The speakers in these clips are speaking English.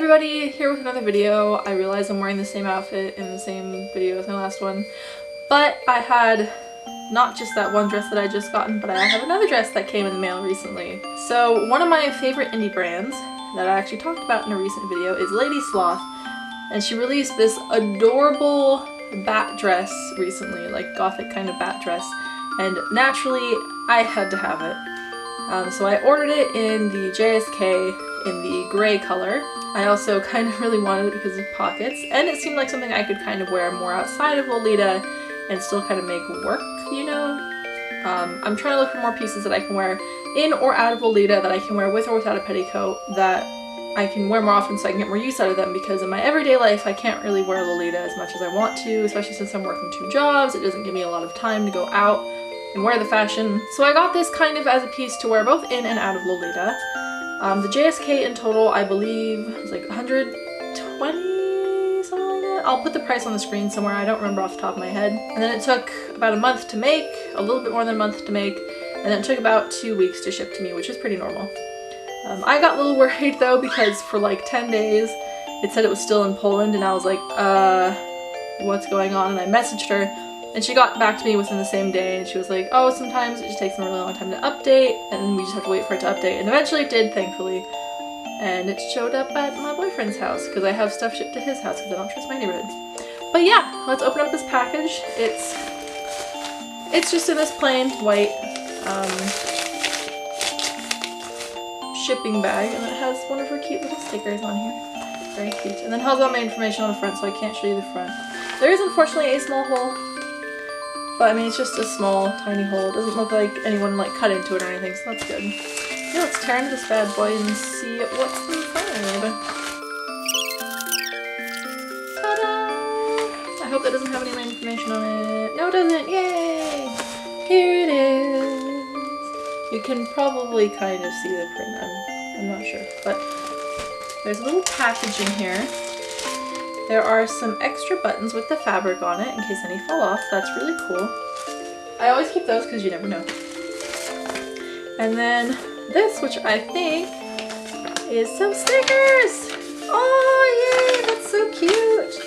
everybody, here with another video. I realize I'm wearing the same outfit in the same video as my last one, but I had not just that one dress that I just gotten, but I have another dress that came in the mail recently. So one of my favorite indie brands that I actually talked about in a recent video is Lady Sloth, and she released this adorable bat dress recently, like gothic kind of bat dress, and naturally I had to have it. So I ordered it in the JSK in the gray color. I also kind of really wanted it because of pockets, and it seemed like something I could kind of wear more outside of Lolita and still kind of make work, you know? I'm trying to look for more pieces that I can wear in or out of Lolita that I can wear with or without a petticoat that I can wear more often so I can get more use out of them, because in my everyday life I can't really wear Lolita as much as I want to, especially since I'm working 2 jobs. It doesn't give me a lot of time to go out and wear the fashion. So I got this kind of as a piece to wear both in and out of Lolita. The JSK in total, I believe, was like 120, something like that. I'll put the price on the screen somewhere, I don't remember off the top of my head. And then it took about a month to make, a little bit more than a month to make, and then it took about 2 weeks to ship to me, which is pretty normal. I got a little worried though, because for like 10 days it said it was still in Poland, and I was like, what's going on? And I messaged her, and she got back to me within the same day, and she was like, oh, sometimes it just takes them a really long time to update, and we just have to wait for it to update. And eventually it did, thankfully. And it showed up at my boyfriend's house, because I have stuff shipped to his house because I don't trust my neighborhood. But yeah, let's open up this package. It's just in this plain white shipping bag, and it has one of her cute little stickers on here. Very cute. And then it has all my information on the front, so I can't show you the front. There is unfortunately a small hole. But I mean, it's just a small, tiny hole. It doesn't look like anyone like cut into it or anything, so that's good. Yeah, let's tear into this bad boy and see what's inside. Ta-da! I hope that doesn't have any of my information on it. No, it doesn't! Yay! Here it is! You can probably kind of see the print. I'm not sure. But there's a little package in here. There are some extra buttons with the fabric on it in case any fall off. That's really cool. I always keep those because you never know. And then this, which I think is some stickers! Oh yay, that's so cute!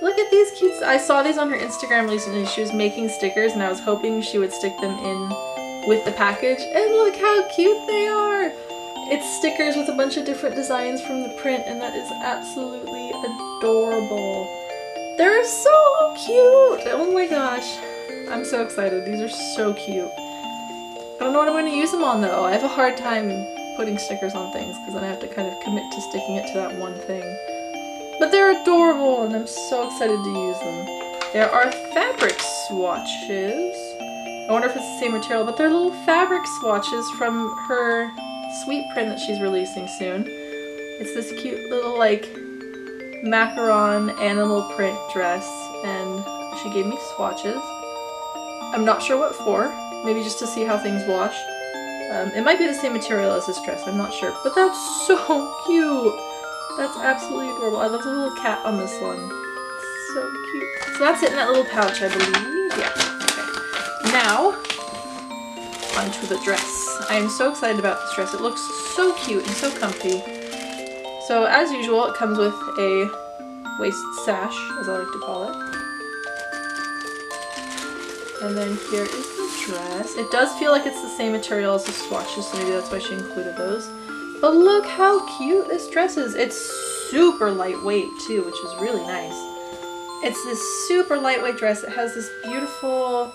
Look at these cute. I saw these on her Instagram recently. She was making stickers and I was hoping she would stick them in with the package. And look how cute they are! It's stickers with a bunch of different designs from the print, and that is absolutely adorable. They're so cute! Oh my gosh. I'm so excited. These are so cute. I don't know what I'm going to use them on though. I have a hard time putting stickers on things because then I have to kind of commit to sticking it to that one thing. But they're adorable and I'm so excited to use them. There are fabric swatches. I wonder if it's the same material, but they're little fabric swatches from her sweet print that she's releasing soon. It's this cute little like macaron animal print dress, and she gave me swatches. I'm not sure what for, maybe just to see how things wash. It might be the same material as this dress, I'm not sure, but that's so cute. That's absolutely adorable. I love the little cat on this one. It's so cute. So that's it in that little pouch, I believe. Yeah. Okay. Now onto the dress. I am so excited about this dress. It looks so cute and so comfy. So as usual, it comes with a waist sash, as I like to call it. And then here is the dress. It does feel like it's the same material as the swatches, so maybe that's why she included those. But look how cute this dress is. It's super lightweight too, which is really nice. It's this super lightweight dress. It has this beautiful,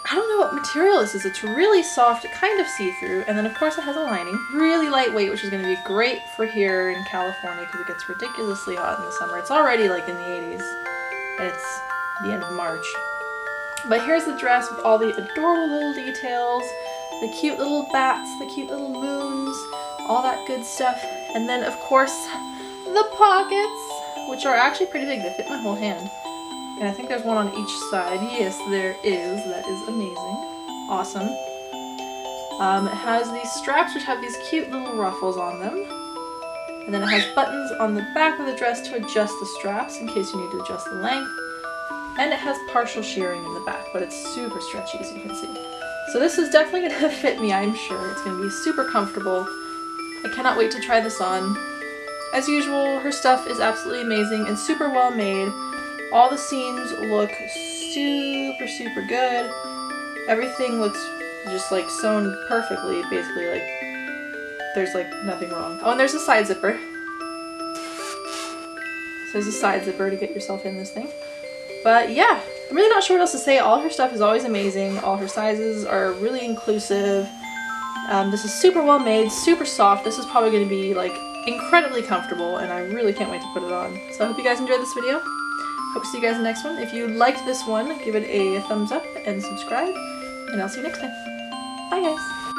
I don't know what material this is. It's really soft, kind of see-through, and then of course it has a lining. Really lightweight, which is going to be great for here in California because it gets ridiculously hot in the summer. It's already like in the 80s, and it's the end of March. But here's the dress with all the adorable little details, the cute little bats, the cute little moons, all that good stuff. And then of course the pockets, which are actually pretty big. They fit my whole hand. And I think there's one on each side. Yes, there is. That is amazing. Awesome. It has these straps which have these cute little ruffles on them. And then it has buttons on the back of the dress to adjust the straps in case you need to adjust the length. And it has partial shearing in the back, but it's super stretchy as you can see. So this is definitely going to fit me, I'm sure. It's going to be super comfortable. I cannot wait to try this on. As usual, her stuff is absolutely amazing and super well made. All the seams look super, super good. Everything looks just like sewn perfectly, basically, like there's like nothing wrong. Oh, and there's a side zipper. So there's a side zipper to get yourself in this thing. But yeah, I'm really not sure what else to say. All her stuff is always amazing. All her sizes are really inclusive. This is super well made, super soft. This is probably going to be like incredibly comfortable, and I really can't wait to put it on. So I hope you guys enjoyed this video. Hope to see you guys in the next one. If you liked this one, give it a thumbs up and subscribe, and I'll see you next time. Bye guys!